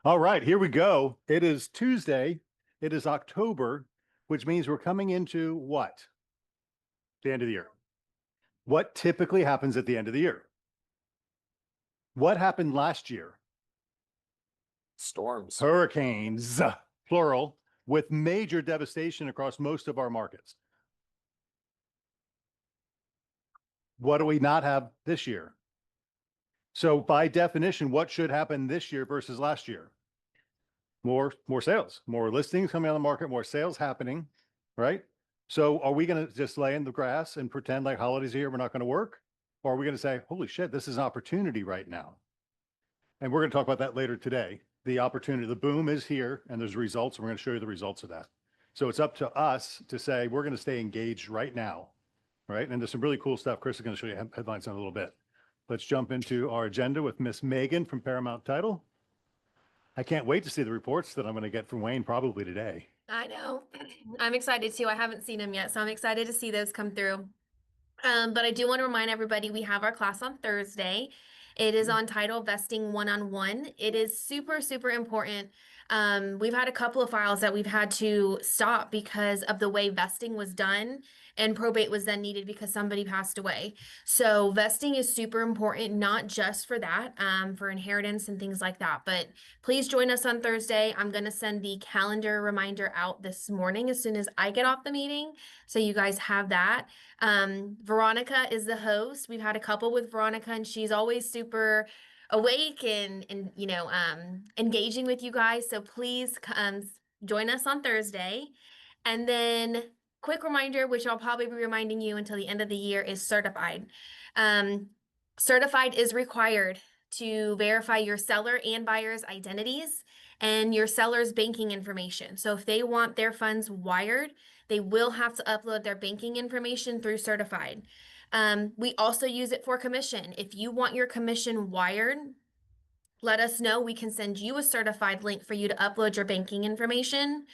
All right, here we go. It is Tuesday. It is October, which means we're coming into what? The end of the year. What typically happens at the end of the year? What happened last year? Storms. Hurricanes, plural, with major devastation across most of our markets. What do we not have this year? So by definition, what should happen this year versus last year? More sales, more listings coming on the market, more sales happening, right? So are we going to just lay in the grass and pretend like holidays are here, we're not going to work? Or are we going to say, holy shit, this is an opportunity right now? And we're going to talk about that later today. The opportunity, the boom is here and there's results. And we're going to show you the results of that. So it's up to us to say, we're going to stay engaged right now, right? And there's some really cool stuff. Chris is going to show you headlines in a little bit. Let's jump into our agenda with Miss Megan from Paramount Title. I can't wait to see the reports that I'm going to get from Wayne probably today. I know. I'm excited too. I haven't seen them yet, so I'm excited to see those come through. But I do want to remind everybody we have our class on Thursday. It is on title Vesting One-on-One. It is super, super important. We've had a couple of files that we've had to stop because of the way vesting was done, and probate was then needed because somebody passed away. So vesting is super important, not just for that, for inheritance and things like that. But please join us on Thursday. I'm going to send the calendar reminder out this morning as soon as I get off the meeting, so you guys have that. Veronica is the host. We've had a couple with Veronica, and she's always super awake and engaging with you guys. So please join us on Thursday. And then quick reminder, which I'll probably be reminding you until the end of the year, is certified. Certified is required to verify your seller and buyer's identities and your seller's banking information. So if they want their funds wired, they will have to upload their banking information through certified. We also use it for commission. If you want your commission wired, let us know. We can send you a certified link for you to upload your banking information.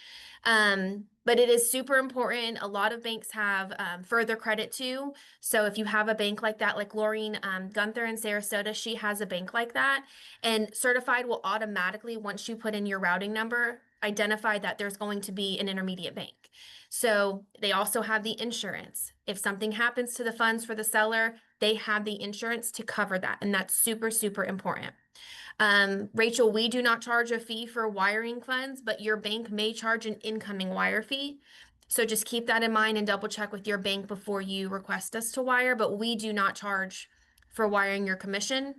But it is super important. A lot of banks have further credit too. So if you have a bank like that, like Laureen Gunther in Sarasota, she has a bank like that. And certified will automatically, once you put in your routing number, identify that there's going to be an intermediate bank. So they also have the insurance. If something happens to the funds for the seller, they have the insurance to cover that. And that's super, super important. Rachel, we do not charge a fee for wiring funds, but your bank may charge an incoming wire fee. So just keep that in mind and double check with your bank before you request us to wire, but we do not charge for wiring your commission.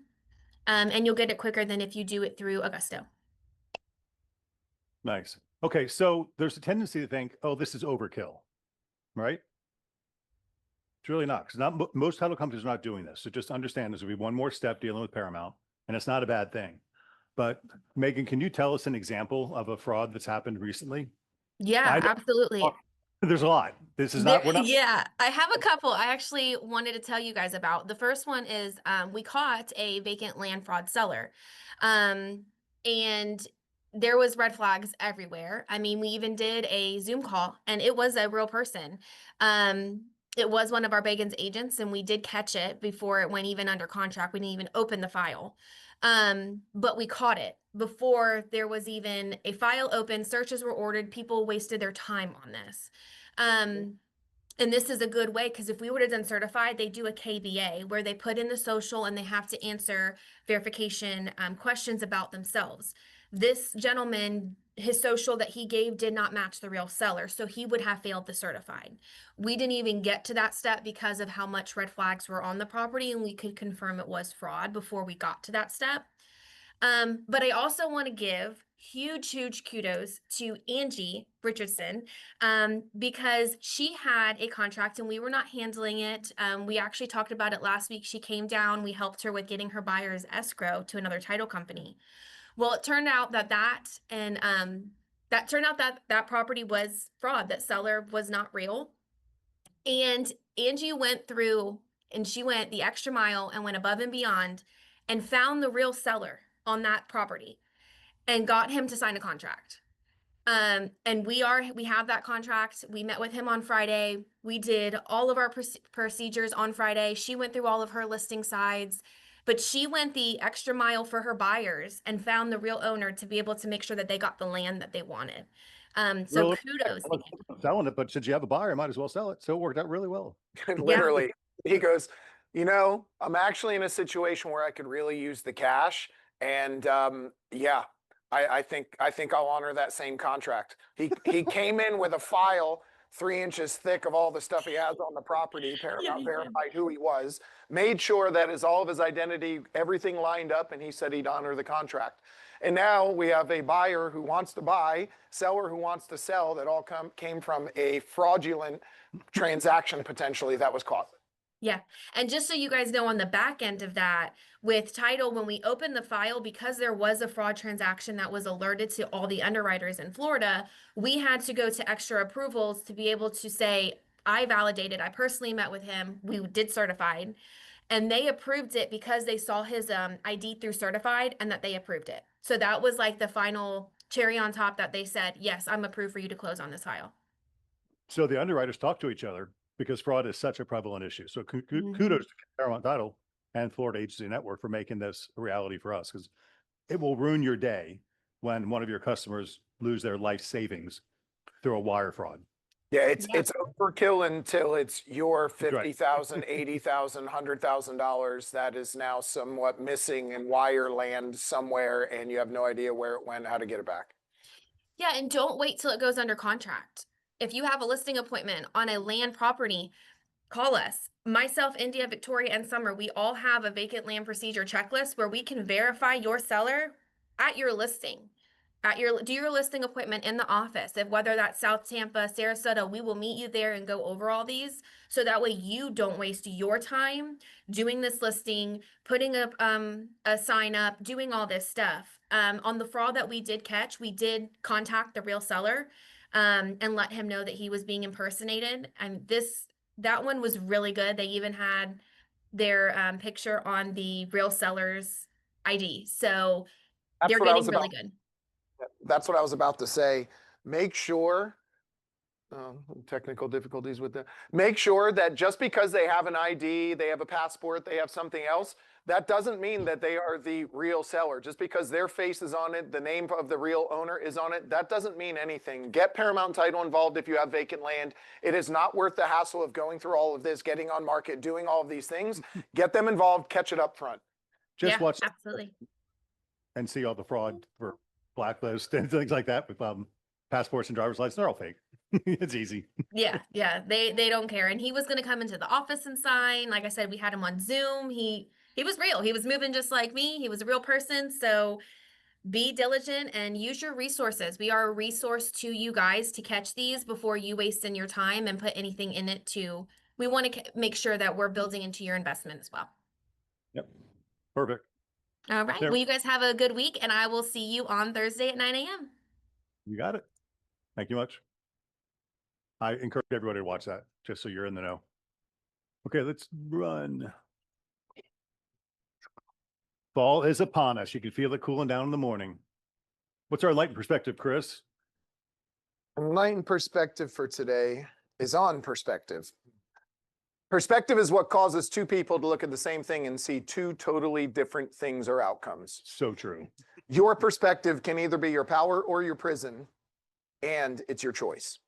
And you'll get it quicker than if you do it through Augusto. Nice. Okay, so there's a tendency to think, oh, this is overkill, right? It's really not, because most title companies are not doing this. So just understand there's going to be one more step dealing with Paramount, and it's not a bad thing. But Megan, can you tell us an example of a fraud that's happened recently? Yeah, absolutely. There's a lot. This is not, we're not. Yeah, I have a couple I actually wanted to tell you guys about. The first one is we caught a vacant land fraud seller. And there was red flags everywhere. I mean, we even did a Zoom call and it was a real person. It was one of our Bacon's agents, and we did catch it before it went even under contract. We didn't even open the file. But we caught it before there was even a file open. Searches were ordered. People wasted their time on this. And this is a good way, because if we would have done certified, they do a KBA where they put in the social and they have to answer verification questions about themselves. This gentleman, his social that he gave did not match the real seller, so he would have failed the certified. We didn't even get to that step because of how much red flags were on the property, and we could confirm it was fraud before we got to that step. But I also want to give huge kudos to Angie Richardson, because she had a contract and we were not handling it. We actually talked about it last week. She came down, we helped her with getting her buyer's escrow to another title company. Well, it turned out that that property was fraud. That seller was not real. And Angie went through and she went the extra mile and went above and beyond and found the real seller on that property and got him to sign a contract. And we have that contract. We met with him on Friday. We did all of our procedures on Friday. She went through all of her listing sides. but she went the extra mile for her buyers and found the real owner to be able to make sure that they got the land that they wanted. So Really, kudos. I was selling it, but since you have a buyer, might as well sell it. So it worked out really well. Literally, he goes, I'm actually in a situation where I could really use the cash. And yeah, I think I'll honor that same contract. He came in with a file 3 inches thick of all the stuff he has on the property, Paramount verified who he was, made sure that all of his identity, everything lined up, and he said he'd honor the contract. And now we have a buyer who wants to buy, seller who wants to sell, that all came from a fraudulent transaction potentially that was caught. Yeah. And just so you guys know, on the back end of that, with title, when we opened the file, because there was a fraud transaction that was alerted to all the underwriters in Florida, we had to go to extra approvals to be able to say, I validated, I personally met with him, we did certified, and they approved it because they saw his ID through certified and that they approved it. So that was like the final cherry on top that they said, yes, I'm approved for you to close on this file. So the underwriters talk to each other because fraud is such a prevalent issue. So kudos to Paramount Title and Florida Agency Network for making this a reality for us, because it will ruin your day when one of your customers lose their life savings through a wire fraud. Yeah, it's overkill until it's your Right. $50,000, $80,000, $100,000 that is now somewhat missing in wire land somewhere, and you have no idea where it went, how to get it back. Yeah, and don't wait till it goes under contract. If you have a listing appointment on a land property, call us. Myself, India, Victoria, and Summer, we all have a vacant land procedure checklist where we can verify your seller at your listing. Do your listing appointment in the office. If whether that's South Tampa, Sarasota, we will meet you there and go over all these, so that way you don't waste your time doing this listing, putting up a sign up, doing all this stuff. On the fraud that we did catch, we did contact the real seller and let him know that he was being impersonated. And that one was really good. They even had their picture on the real seller's ID. So they're getting really good. That's what I was about to say. Make sure, technical difficulties with that. Make sure that just because they have an ID, they have a passport, they have something else, that doesn't mean that they are the real seller. Just because their face is on it, the name of the real owner is on it, that doesn't mean anything. Get Paramount Title involved if you have vacant land. It is not worth the hassle of going through all of this, getting on market, doing all of these things. Get them involved, catch it up front. Just watch absolutely and see all the fraud for blacklist and things like that with passports and driver's licenses. They're all fake. It's easy. Yeah, they don't care. And he was going to come into the office and sign. Like I said, we had him on Zoom. He was real. He was moving just like me. He was a real person. So be diligent and use your resources. We are a resource to you guys to catch these before you waste in your time and put anything in it. We want to make sure that we're building into your investment as well. Yep. Perfect. All right. There. Well, you guys have a good week, and I will see you on Thursday at 9 a.m. You got it. Thank you much. I encourage everybody to watch that, just so you're in the know. Okay, let's run. Fall is upon us. You can feel it cooling down in the morning. What's our light perspective, Chris? Enlightened perspective for today is on perspective. Perspective is what causes two people to look at the same thing and see two totally different things or outcomes. So true. Your perspective can either be your power or your prison, and it's your choice.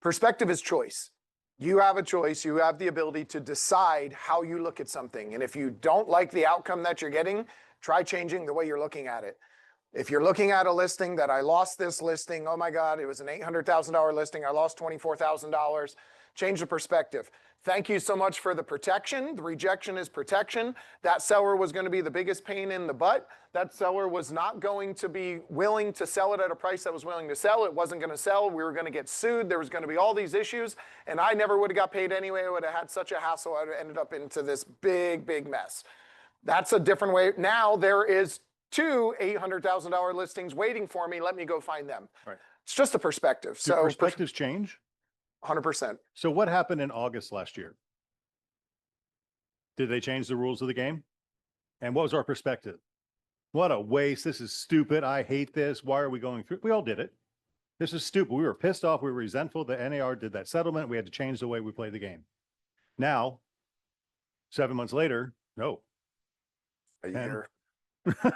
Perspective is choice. You have a choice. You have the ability to decide how you look at something. And if you don't like the outcome that you're getting, try changing the way you're looking at it. If you're looking at a listing that I lost this listing, oh my God, it was an $800,000 listing, I lost $24,000, change the perspective. Thank you so much for the protection. The rejection is protection. That seller was going to be the biggest pain in the butt. That seller was not going to be willing to sell it at a price that was willing to sell. It wasn't going to sell. We were going to get sued. There was going to be all these issues. And I never would have got paid anyway. I would have had such a hassle. I would have ended up into this big, big mess. That's a different way. Now there is two $800,000 listings waiting for me. Let me go find them. Right. It's just a perspective. Do perspectives change? 100%. So what happened in August last year? Did they change the rules of the game? And what was our perspective? What a waste. This is stupid. I hate this. Why are we going through? We all did it. This is stupid. We were pissed off. We were resentful. The NAR did that settlement. We had to change the way we play the game. Now, 7 months later, no. A And- year.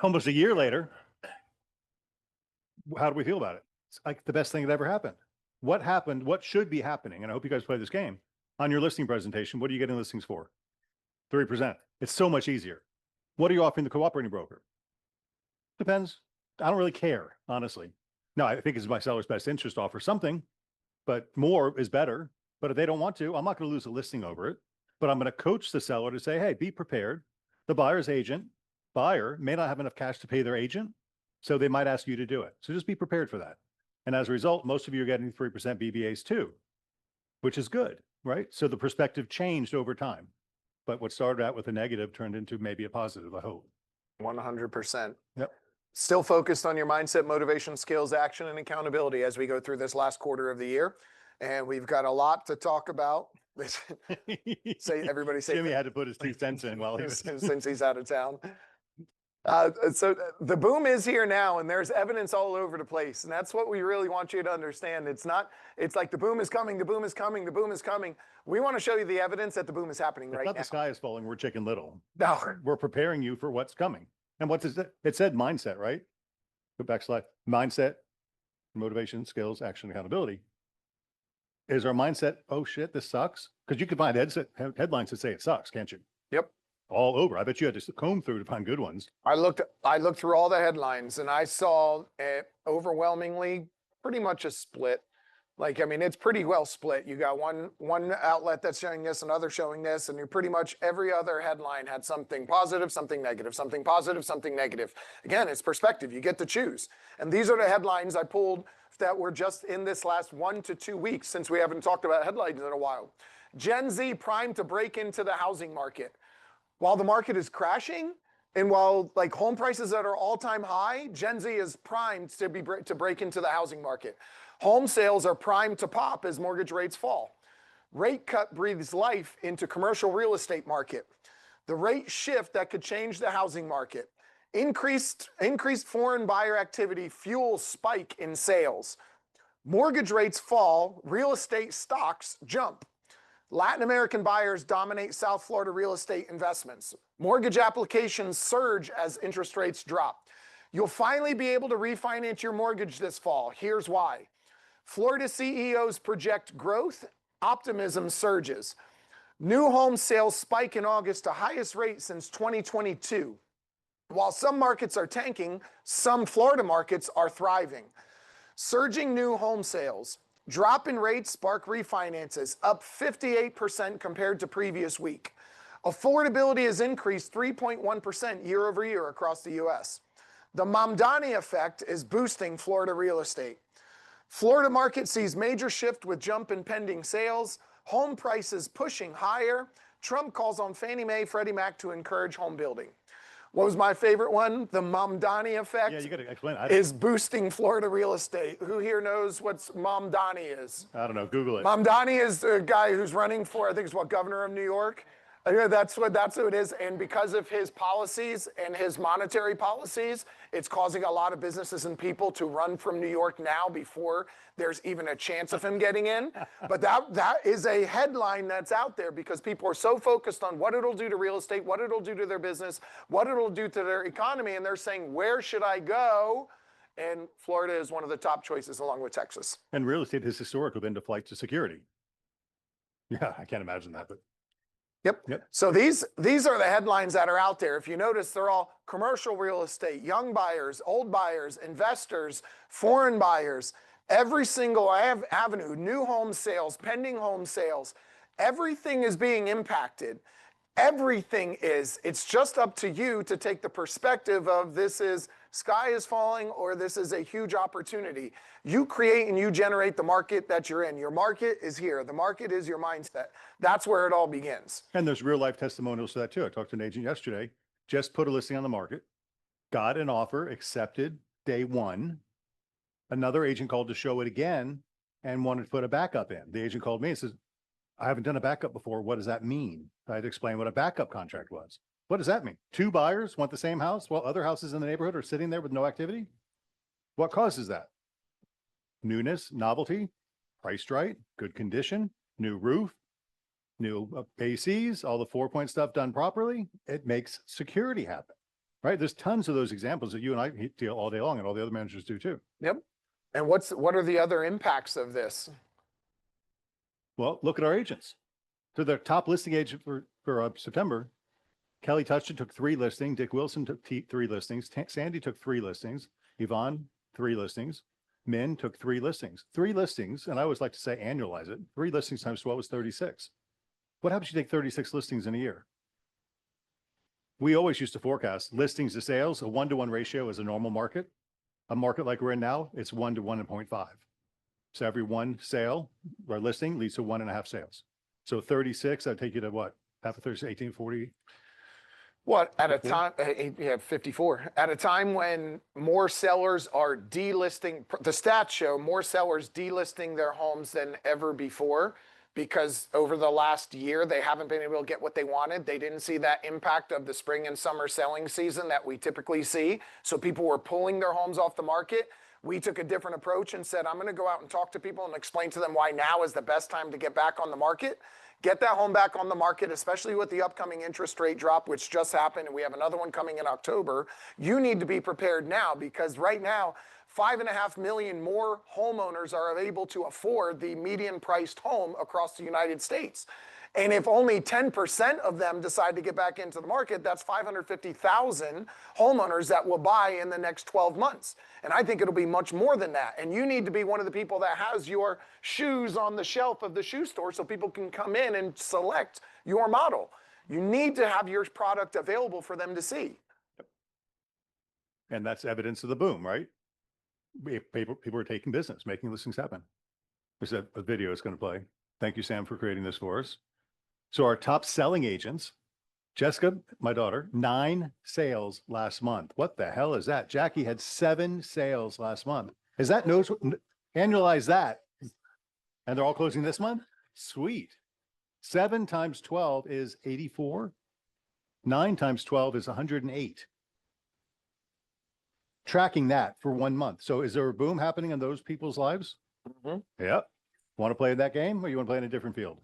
almost a year later, how do we feel about it? It's like the best thing that ever happened. What happened? What should be happening? And I hope you guys play this game. On your listing presentation, what are you getting listings for? 3%. It's so much easier. What are you offering the cooperating broker? Depends. I don't really care, honestly. No, I think it's my seller's best interest to offer something, but more is better. But if they don't want to, I'm not going to lose a listing over it. But I'm going to coach the seller to say, hey, be prepared. The buyer may not have enough cash to pay their agent, so they might ask you to do it. So just be prepared for that. And as a result, most of you are getting 3% BBAs too, which is good, right? So the perspective changed over time. But what started out with a negative turned into maybe a positive, I hope. 100%. Yep. Still focused on your mindset, motivation, skills, action, and accountability as we go through this last quarter of the year. And we've got a lot to talk about. Everybody say Jimmy had to put his 2 cents in while he was. since he's out of town. So the boom is here now, and there's evidence all over the place. And that's what we really want you to understand. It's like the boom is coming, the boom is coming, the boom is coming. We want to show you the evidence that the boom is happening It's right not now. the sky is falling, we're Chicken Little. No. We're preparing you for what's coming. And what does it said mindset, right? Go back slide. Mindset, motivation, skills, action, accountability. Is our mindset, oh shit, this sucks? Because you can find headlines that say it sucks, can't you? Yep. All over. I bet you had to comb through to find good ones. I looked through all the headlines, and I saw overwhelmingly pretty much a split. Like, I mean, it's pretty well split. You got one outlet that's showing this, another showing this, and you pretty much every other headline had something positive, something negative, something positive, something negative. Again, it's perspective. You get to choose. And these are the headlines I pulled that were just in this last 1 to 2 weeks, since we haven't talked about headlines in a while. Gen Z primed to break into the housing market. While the market is crashing, and while like home prices that are all-time high, Gen Z is primed to break into the housing market. Home sales are primed to pop as mortgage rates fall. Rate cut breathes life into commercial real estate market. The rate shift that could change the housing market. Increased foreign buyer activity fuels spike in sales. Mortgage rates fall, real estate stocks jump. Latin American buyers dominate South Florida real estate investments. Mortgage applications surge as interest rates drop. You'll finally be able to refinance your mortgage this fall. Here's why. Florida CEOs project growth, optimism surges. New home sales spike in August to highest rate since 2022. While some markets are tanking, some Florida markets are thriving. Surging new home sales. Drop in rates spark refinances, up 58% compared to previous week. Affordability has increased 3.1% year over year across the U.S. The Mamdani effect is boosting Florida real estate. Florida market sees major shift with jump in pending sales, home prices pushing higher. Trump calls on Fannie Mae, Freddie Mac to encourage home building. What was my favorite one? The Mamdani effect. Yeah, you got to explain. Is boosting Florida real estate. Who here knows what Mamdani is? I don't know. Google it. Mamdani is the guy who's running for, I think it's governor of New York. That's who it is. And because of his policies and his monetary policies, it's causing a lot of businesses and people to run from New York now before there's even a chance of him getting in. But that is a headline that's out there because people are so focused on what it'll do to real estate, what it'll do to their business, what it'll do to their economy. And they're saying, where should I go? And Florida is one of the top choices along with Texas. And real estate has historically been to flight to security. Yeah, I can't imagine that, but. Yep. So these are the headlines that are out there. If you notice, they're all commercial real estate, young buyers, old buyers, investors, foreign buyers, every single avenue, new home sales, pending home sales, everything is being impacted. Everything is. It's just up to you to take the perspective of this is sky is falling or this is a huge opportunity. You create and you generate the market that you're in. Your market is here. The market is your mindset. That's where it all begins. And there's real life testimonials to that too. I talked to an agent yesterday, just put a listing on the market, got an offer, accepted day one. Another agent called to show it again and wanted to put a backup in. The agent called me and says, I haven't done a backup before. What does that mean? I had to explain what a backup contract was. What does that mean? 2 buyers want the same house while other houses in the neighborhood are sitting there with no activity? What causes that? Newness, novelty, priced right, good condition, new roof, new ACs, all the 4-point stuff done properly. It makes security happen. right? There's tons of those examples that you and I deal all day long, and all the other managers do too. Yep. And what are the other impacts of this? Well, look at our agents. So the top listing agent for September, Kelly Touchton took 3 listings. Dick Wilson took 3 listings. Sandy took 3 listings. Yvonne, 3 listings. Min took 3 listings. 3 listings, and I always like to say annualize it. 3 listings times 12 is 36. What happens if you take 36 listings in a year? We always used to forecast listings to sales. A 1-to-1 ratio is a normal market. A market like we're in now, it's 1 to 1.5. So every 1 sale or listing leads to 1.5 sales. So 36, I'd take you to what? Half of 36, 18, 40. What, at a 54? time, yeah, 54. At a time when more sellers are delisting, the stats show more sellers delisting their homes than ever before, because over the last year, they haven't been able to get what they wanted. They didn't see that impact of the spring and summer selling season that we typically see. So people were pulling their homes off the market. We took a different approach and said, I'm going to go out and talk to people and explain to them why now is the best time to get back on the market. Get that home back on the market, especially with the upcoming interest rate drop, which just happened, and we have another one coming in October. You need to be prepared now, because right now, 5.5 million more homeowners are able to afford the median priced home across the United States. And if only 10% of them decide to get back into the market, that's 550,000 homeowners that will buy in the next 12 months. And I think it'll be much more than that. And you need to be one of the people that has your shoes on the shelf of the shoe store so people can come in and select your model. You need to have your product available for them to see. And that's evidence of the boom, right? People are taking business, making listings happen. There's a video is going to play. Thank you, Sam, for creating this for us. So our top selling agents, Jessica, my daughter, 9 sales last month. What the hell is that? Jackie had 7 sales last month. Is that annualize that? And they're all closing this month? Sweet. 7 times 12 is 84. 9 times 12 is 108. Tracking that for 1 month. So is there a boom happening in those people's lives? Mm-hmm. Yep. Want to play that game, or you want to play in a different field?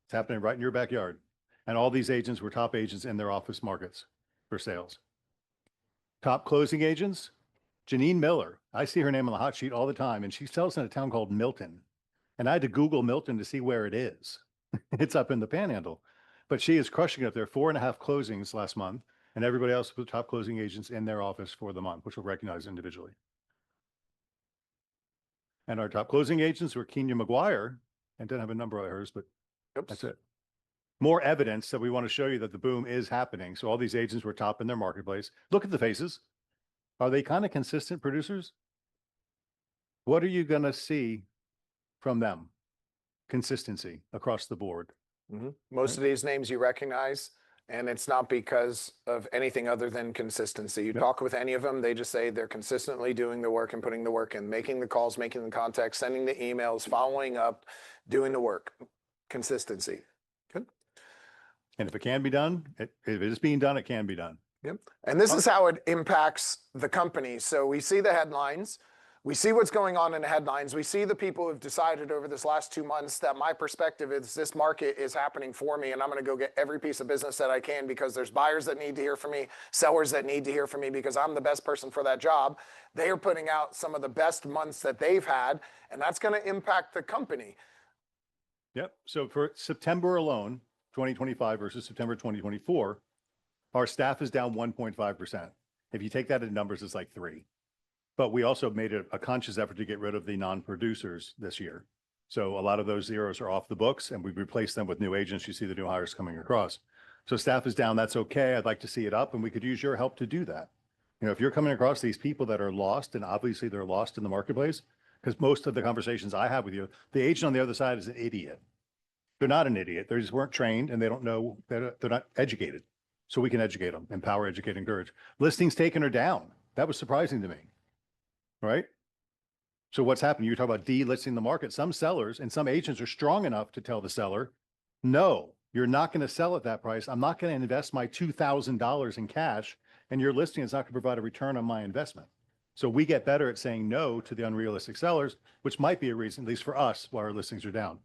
It's happening right in your backyard. And all these agents were top agents in their office markets for sales. Top closing agents, Janine Miller. I see her name on the hot sheet all the time, and she sells in a town called Milton. And I had to Google Milton to see where it is. It's up in the Panhandle. But she is crushing it there. 4.5 closings last month, and everybody else with top closing agents in their office for the month, which we'll recognize individually. And our top closing agents were Kenya McGuire, and didn't have a number of hers, but Oops. that's it. More evidence that we want to show you that the boom is happening. So all these agents were top in their marketplace. Look at the faces. Are they kind of consistent producers? What are you going to see from them? Consistency across the board. Mm-hmm. Most of these names you recognize, and it's not because of anything other than consistency. You talk with any of them, they just say they're consistently doing the work and putting the work in, making the calls, making the contacts, sending the emails, following up, doing the work. Consistency. Good. And if it can be done, if it is being done, it can be done. Yep. And this is how it impacts the company. So we see the headlines. We see what's going on in the headlines. We see the people who've decided over this last 2 months that my perspective is this market is happening for me, and I'm going to go get every piece of business that I can, because there's buyers that need to hear from me, sellers that need to hear from me, because I'm the best person for that job. They are putting out some of the best months that they've had, and that's going to impact the company. Yep. So for September alone, 2025 versus September 2024, our staff is down 1.5%. If you take that in numbers, it's like 3. But we also made a conscious effort to get rid of the non-producers this year. So a lot of those zeros are off the books, and we've replaced them with new agents. You see the new hires coming across. So staff is down. That's okay. I'd like to see it up, and we could use your help to do that. You know, if you're coming across these people that are lost, and obviously they're lost in the marketplace, because most of the conversations I have with you, the agent on the other side is an idiot. They're not an idiot. They just weren't trained, and they don't know, they're not educated. So we can educate them, empower, educate, encourage. Listings taken are down. That was surprising to me, right? So what's happening? You're talking about delisting the market. Some sellers and some agents are strong enough to tell the seller, no, you're not going to sell at that price. I'm not going to invest my $2,000 in cash, and your listing is not going to provide a return on my investment. So we get better at saying no to the unrealistic sellers, which might be a reason, at least for us, why our listings are down.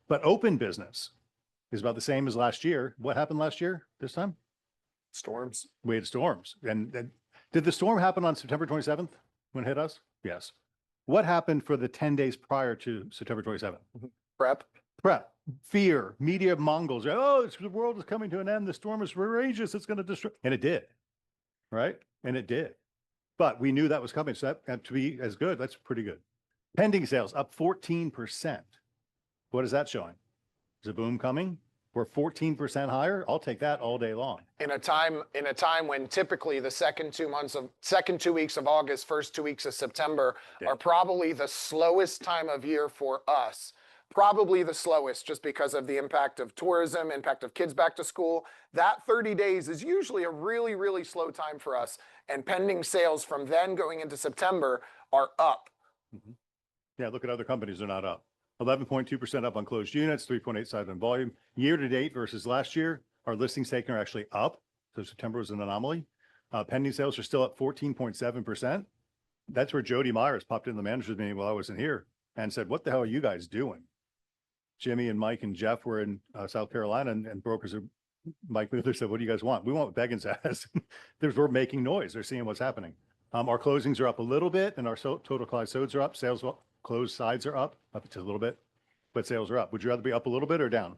But open business is about the same as last year. What happened last year this time? Storms. We had storms. And did the storm happen on September 27th when it hit us? Yes. What happened for the 10 days prior to September 27th? Prep. Prep, fear, media mongols. Oh, the world is coming to an end. The storm is outrageous. It's going to destroy. And it did. Right. And it did. But we knew that was coming. So that to be as good, that's pretty good. Pending sales up 14%. What is that showing? Is a boom coming? We're 14% higher. I'll take that all day long. In a time when typically the second 2 weeks of August, first 2 weeks of September are probably the slowest time of year for us. Probably the slowest just because of the impact of tourism, impact of kids back to school. That 30 days is usually a really, really slow time for us. And pending sales from then going into September are up. Yeah, look at other companies, they're not up. 11.2% up on closed units, 3.8% on volume. Year to date versus last year, our listings taken are actually up. So September was an anomaly. Pending sales are still up 14.7%. That's where Jody Myers popped in the manager's meeting while I wasn't here and said, what the hell are you guys doing? Jimmy and Mike and Jeff were in South Carolina and brokers are, Mike Luther said, what do you guys want? We want what Beggins has. We're making noise. They're seeing what's happening. Our closings are up a little bit and our total closed sides are up. Sales closed sides are up to a little bit, but sales are up. Would you rather be up a little bit or down?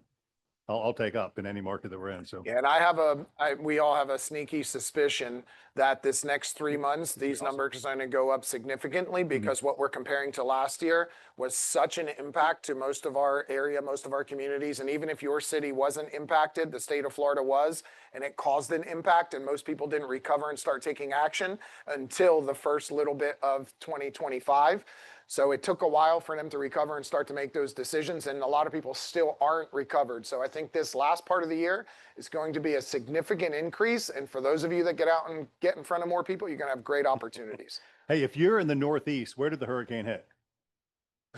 I'll take up in any market that we're in. So yeah, and we all have a sneaky suspicion that this next 3 months, these numbers are going to go up significantly because what we're comparing to last year was such an impact to most of our area, most of our communities. And even if your city wasn't impacted, the state of Florida was, and it caused an impact and most people didn't recover and start taking action until the first little bit of 2025. So it took a while for them to recover and start to make those decisions. And a lot of people still aren't recovered. So I think this last part of the year is going to be a significant increase. And for those of you that get out and get in front of more people, you're going to have great opportunities. Hey, if you're in the Northeast, where did the hurricane hit?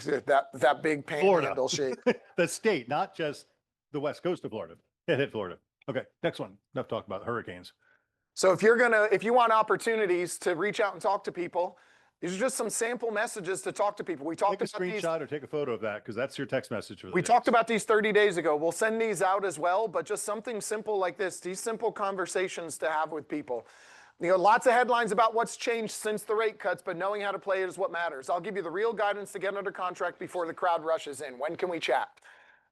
That big panhandle shape. The state, not just the west coast of Florida. It hit Florida. Okay, next one. Enough talk about hurricanes. So if you want opportunities to reach out and talk to people, these are just some sample messages to talk to people. We talked about these. Take a screenshot or take a photo of that because that's your text message. We talked about these 30 days ago. We'll send these out as well, but just something simple like this, these simple conversations to have with people. You know, lots of headlines about what's changed since the rate cuts, but knowing how to play it is what matters. I'll give you the real guidance to get under contract before the crowd rushes in. When can we chat?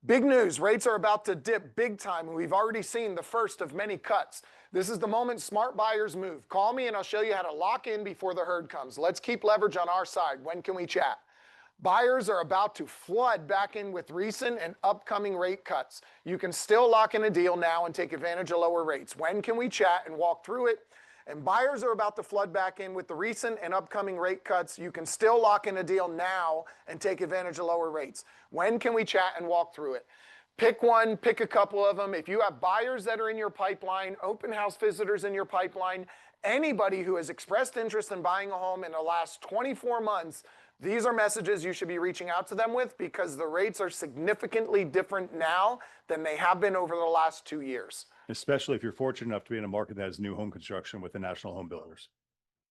Big news, rates are about to dip big time, and we've already seen the first of many cuts. This is the moment smart buyers move. Call me and I'll show you how to lock in before the herd comes. Let's keep leverage on our side. When can we chat? Buyers are about to flood back in with recent and upcoming rate cuts. You can still lock in a deal now and take advantage of lower rates. When can we chat and walk through it? And buyers are about to flood back in with the recent and upcoming rate cuts. You can still lock in a deal now and take advantage of lower rates. When can we chat and walk through it? Pick one, pick a couple of them. If you have buyers that are in your pipeline, open house visitors in your pipeline, anybody who has expressed interest in buying a home in the last 24 months, these are messages you should be reaching out to them with because the rates are significantly different now than they have been over the last 2 years. Especially if you're fortunate enough to be in a market that has new home construction with the national home builders.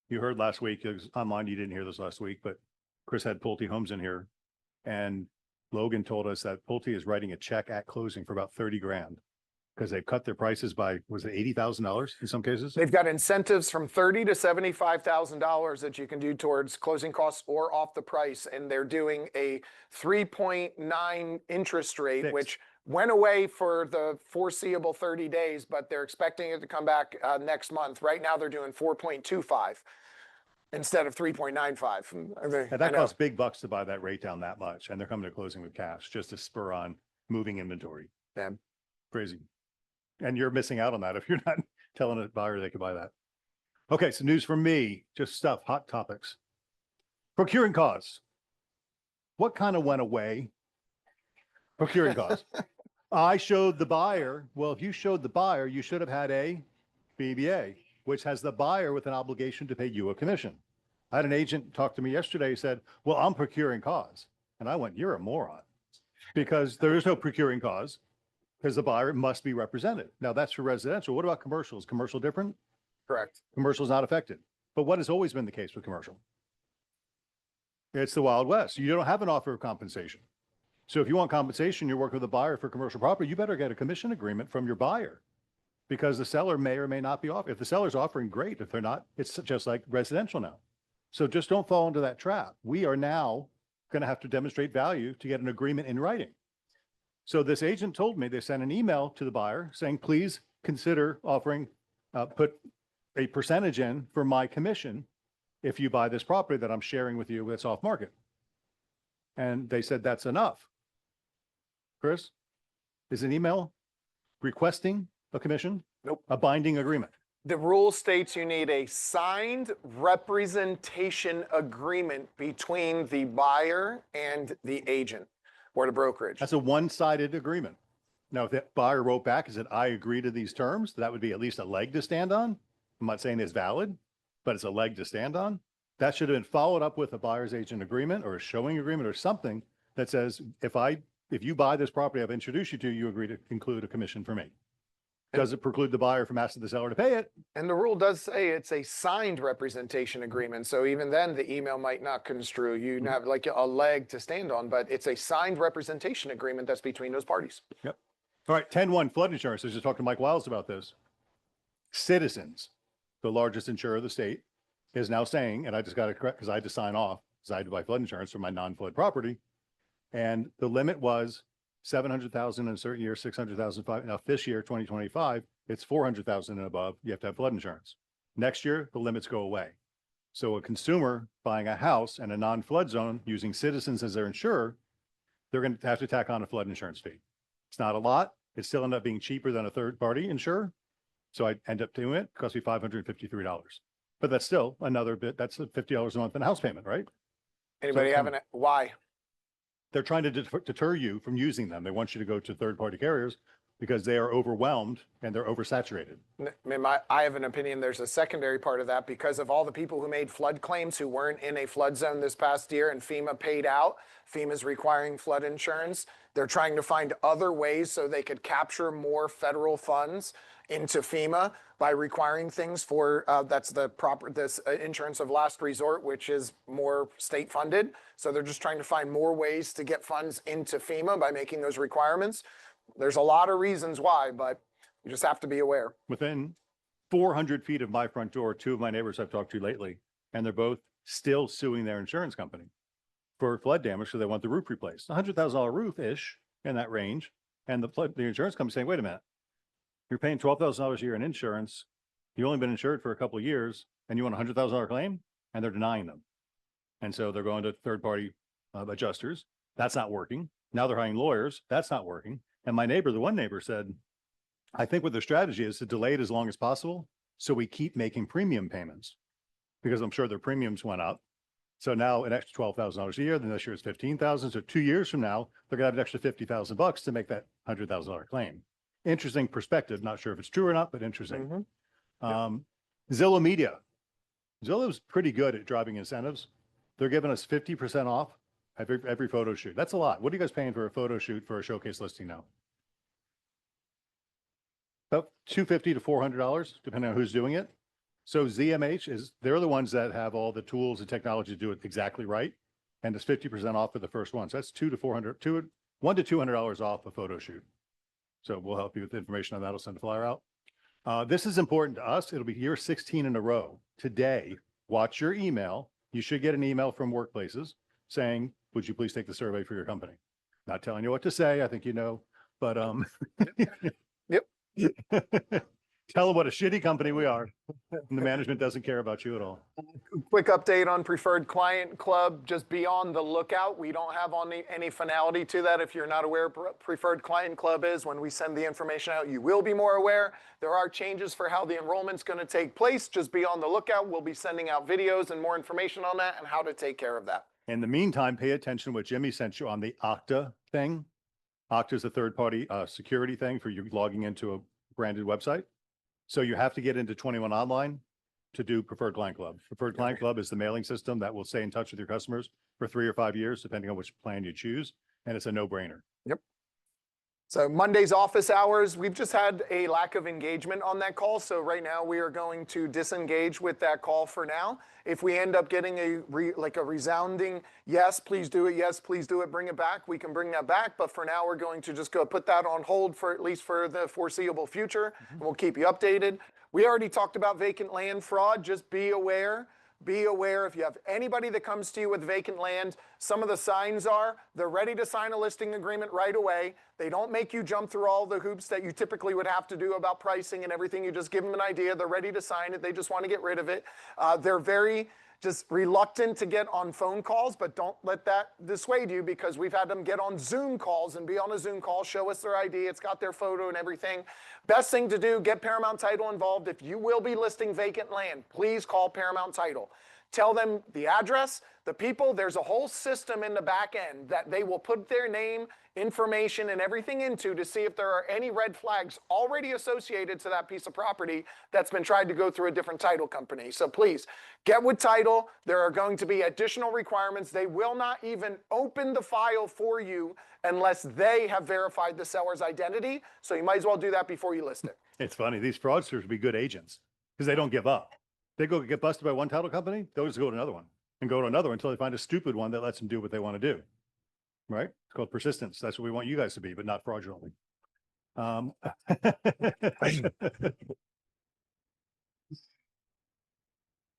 You heard last week, it was online, you didn't hear this last week, but Chris had Pulte Homes in here and Logan told us that Pulte is writing a check at closing for about 30 grand because they've cut their prices by, was it $80,000 in some cases? They've got incentives from $30,000 to $75,000 that you can do towards closing costs or off the price. And they're doing a 3.9 interest rate, Fixed. Which went away for the foreseeable 30 days, but they're expecting it to come back next month. Right now, they're doing 4.25 instead of 3.95. And that costs big bucks to buy that rate down that much. And they're coming to closing with cash just to spur on moving inventory. Yeah. Crazy. And you're missing out on that if you're not telling a buyer they could buy that. Okay, so news from me, just stuff, hot topics. Procuring costs. What kind of went away? Procuring costs. I showed the buyer. Well, if you showed the buyer, you should have had a BBA, which has the buyer with an obligation to pay you a commission. I had an agent talk to me yesterday who said, well, I'm procuring cause. And I went, you're a moron because there is no procuring cause because the buyer must be represented. Now that's for residential. What about commercial? Is commercial different? Correct. Commercial is not affected. But what has always been the case with commercial? It's the Wild West. You don't have an offer of compensation. So if you want compensation, you're working with a buyer for commercial property, you better get a commission agreement from your buyer. because the seller may or may not be off. If the seller's offering, great. If they're not, it's just like residential now. So just don't fall into that trap. We are now going to have to demonstrate value to get an agreement in writing. So this agent told me they sent an email to the buyer saying, please consider offering, put a percentage in for my commission if you buy this property that I'm sharing with you that's off market. And they said, that's enough. Chris, is an email requesting a commission? Nope. A binding agreement? The rule states you need a signed representation agreement between the buyer and the agent or the brokerage. That's a one-sided agreement. Now, if that buyer wrote back and said, I agree to these terms, that would be at least a leg to stand on. I'm not saying it's valid, but it's a leg to stand on. That should have been followed up with a buyer's agent agreement or a showing agreement or something that says, if you buy this property I've introduced you to, you agree to include a commission for me. Does it preclude the buyer from asking the seller to pay it? And the rule does say it's a signed representation agreement. So even then the email might not construe. You have like a leg to stand on, but it's a signed representation agreement that's between those parties. Yep. All right, 10-1 flood insurance. I just talked to Mike Wiles about this. Citizens, the largest insurer of the state, is now saying, and I just got to correct because I had to sign off because I had to buy flood insurance for my non-flood property. And the limit was 700,000 in a certain year, 600,000. Now this year, 2025, it's 400,000 and above. You have to have flood insurance. Next year, the limits go away. So a consumer buying a house in a non-flood zone using Citizens as their insurer, they're going to have to tack on a flood insurance fee. It's not a lot. It still ended up being cheaper than a third-party insurer. So I end up doing it. It cost me $553. But that's still another bit. That's $50 a month in a house payment, right? Anybody So- having it? Why? They're trying to deter you from using them. They want you to go to third-party carriers because they are overwhelmed and they're oversaturated. I have an opinion. There's a secondary part of that because of all the people who made flood claims who weren't in a flood zone this past year and FEMA paid out. FEMA's requiring flood insurance. They're trying to find other ways so they could capture more federal funds into FEMA by requiring things for that's the proper insurance of last resort, which is more state funded. So they're just trying to find more ways to get funds into FEMA by making those requirements. There's a lot of reasons why, but you just have to be aware. Within 400 feet of my front door, two of my neighbors I've talked to lately, and they're both still suing their insurance company for flood damage. So they want the roof replaced, $100,000 roof-ish in that range. And the insurance company saying, wait a minute, you're paying $12,000 a year in insurance. You've only been insured for a couple of years and you want a $100,000 claim, and they're denying them. And so they're going to third-party adjusters. That's not working. Now they're hiring lawyers. That's not working. And my neighbor, the one neighbor said, I think what their strategy is to delay it as long as possible. So we keep making premium payments because I'm sure their premiums went up. So now an extra $12,000 a year, then this year is $15,000. So 2 years from now, they're gonna have an extra $50,000 to make that $100,000 claim. Interesting perspective. Not sure if it's true or not, but interesting. Zillow Media. Zillow's pretty good at driving incentives. They're giving us 50% off every photo shoot. That's a lot. What are you guys paying for a photo shoot for a showcase listing now? About $250 to $400, depending on who's doing it. So ZMH they're the ones that have all the tools and technology to do it exactly right. And it's 50% off for the first one. So that's $100 to $200 off a photo shoot. So we'll help you with the information on that. I'll send a flyer out. This is important to us. It'll be year 16 in a row. Today, watch your email. You should get an email from workplaces saying, would you please take the survey for your company? Not telling you what to say. I think you know, but Yep. Tell them what a shitty company we are. And the management doesn't care about you at all. Quick update on Preferred Client Club. Just be on the lookout. We don't have any finality to that. If you're not aware what Preferred Client Club is, when we send the information out, you will be more aware. There are changes for how the enrollment's going to take place. Just be on the lookout. We'll be sending out videos and more information on that and how to take care of that. In the meantime, pay attention to what Jimmy sent you on the Okta thing. Okta is a third-party security thing for you logging into a branded website. So you have to get into 21 Online to do Preferred Client Club. Preferred Client Club is the mailing system that will stay in touch with your customers for 3 or 5 years, depending on which plan you choose. And it's a no-brainer. Yep. So Monday's office hours, we've just had a lack of engagement on that call. So right now we are going to disengage with that call for now. If we end up getting a resounding, yes, please do it, bring it back, we can bring that back. But for now, we're going to just go put that on hold for at least for the foreseeable future. And we'll keep you updated. We already talked about vacant land fraud. Just be aware. Be aware if you have anybody that comes to you with vacant land, some of the signs are they're ready to sign a listing agreement right away. They don't make you jump through all the hoops that you typically would have to do about pricing and everything. You just give them an idea. They're ready to sign it. They just want to get rid of it. They're very just reluctant to get on phone calls, but don't let that dissuade you because we've had them get on Zoom calls and be on a Zoom call, show us their ID. It's got their photo and everything. Best thing to do, get Paramount Title involved. If you will be listing vacant land, please call Paramount Title. Tell them the address, the people. There's a whole system in the back end that they will put their name, information, and everything into to see if there are any red flags already associated to that piece of property that's been tried to go through a different title company. So please get with title. There are going to be additional requirements. They will not even open the file for you unless they have verified the seller's identity. So you might as well do that before you list it. It's funny. These fraudsters would be good agents because they don't give up. They go get busted by one title company, they'll just go to another one and go to another one until they find a stupid one that lets them do what they want to do. Right? It's called persistence. That's what we want you guys to be, but not fraudulently.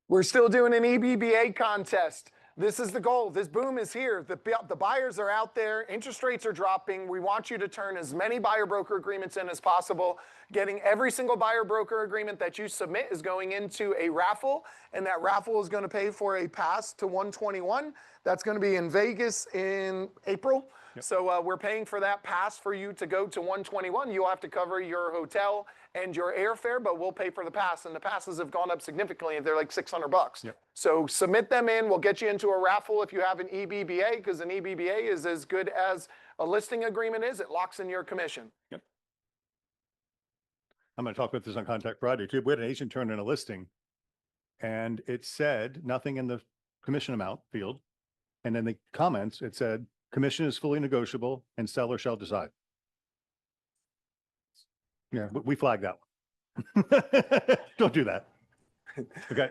We're still doing an EBBA contest. This is the goal. This boom is here. The buyers are out there. Interest rates are dropping. We want you to turn as many buyer broker agreements in as possible. Getting every single buyer broker agreement that you submit is going into a raffle, and that raffle is going to pay for a pass to 121. That's going to be in Vegas in April. Yep. So we're paying for that pass for you to go to 121. You'll have to cover your hotel and your airfare, but we'll pay for the pass. And the passes have gone up significantly. They're like $600. Yep. So submit them in. We'll get you into a raffle if you have an EBBA, because an EBBA is as good as a listing agreement is. It locks in your commission. Yep. I'm going to talk about this on Contact Friday too. We had an agent turn in a listing and it said nothing in the commission amount field. And then the comments, it said, commission is fully negotiable and seller shall decide. Yeah, we flagged that one. Don't do that. Okay.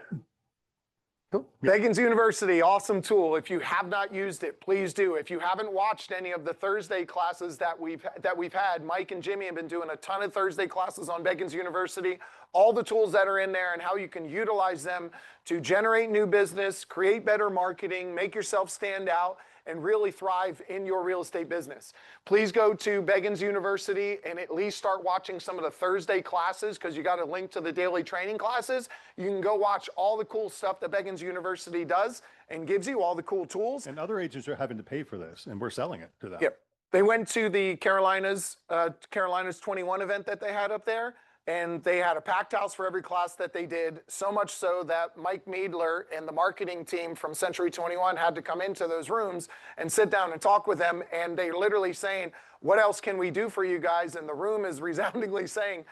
Cool. Beggins University, awesome tool. If you have not used it, please do. If you haven't watched any of the Thursday classes that we've had, Mike and Jimmy have been doing a ton of Thursday classes on Beggins University. All the tools that are in there and how you can utilize them to generate new business, create better marketing, make yourself stand out, and really thrive in your real estate business. Please go to Beggins University and at least start watching some of the Thursday classes, because you got a link to the daily training classes. You can go watch all the cool stuff that Beggins University does and gives you all the cool tools. And other agents are having to pay for this, and we're selling it to them. Yep. They went to the Carolinas 21 event that they had up there, and they had a packed house for every class that they did, so much so that Mike Meadler and the marketing team from Century 21 had to come into those rooms and sit down and talk with them. And they literally saying, what else can we do for you guys? And the room is resoundingly saying,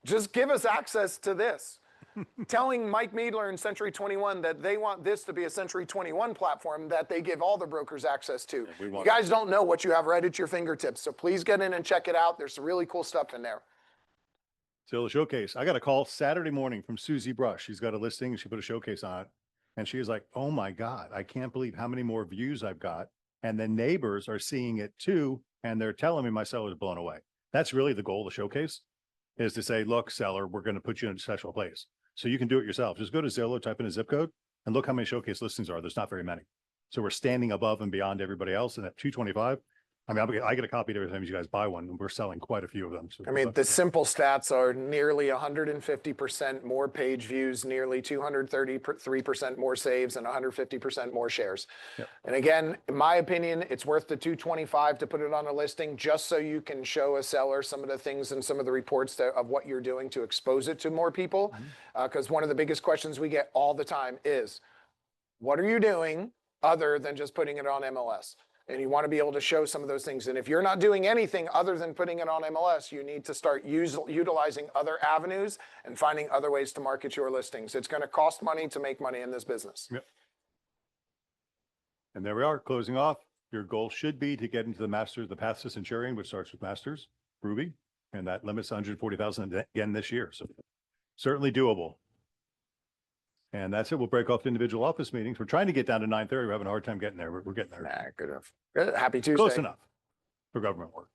just give us access to this. Telling Mike Meadler and Century 21 that they want this to be a Century 21 platform that they give all the brokers access to. You guys don't know what you have right at your fingertips, so please get in and check it out. There's some really cool stuff in there. So the showcase, I got a call Saturday morning from Susie Brush. She's got a listing. She put a showcase on it. And she was like, oh my God, I can't believe how many more views I've got. And the neighbors are seeing it too. And they're telling me my seller's blown away. That's really the goal of the showcase, is to say, look, seller, we're going to put you in a special place. So you can do it yourself. Just go to Zillow, type in a zip code, and look how many showcase listings are. There's not very many. So we're standing above and beyond everybody else. And at 225, I mean, I get a copy every time you guys buy one, and we're selling quite a few of them. So I mean, the simple stats are nearly 150% more page views, nearly 233% more saves, and 150% more shares. Yep. And again, in my opinion, it's worth the 225 to put it on a listing, just so you can show a seller some of the things and some of the reports of what you're doing to expose it to more people. Because one of the biggest questions we get all the time is, what are you doing other than just putting it on MLS? And you want to be able to show some of those things. And if you're not doing anything other than putting it on MLS, you need to start utilizing other avenues and finding other ways to market your listings. It's going to cost money to make money in this business. Yep. And there we are, closing off. Your goal should be to get into the Masters, the Path to Centurion, which starts with Masters. Ruby, and that limits 140,000 again this year. So certainly doable. And that's it. We'll break off individual office meetings. We're trying to get down to 9:30. We're having a hard time getting there. We're getting there. Nah, good enough. Good. Happy Tuesday. Close enough for government work.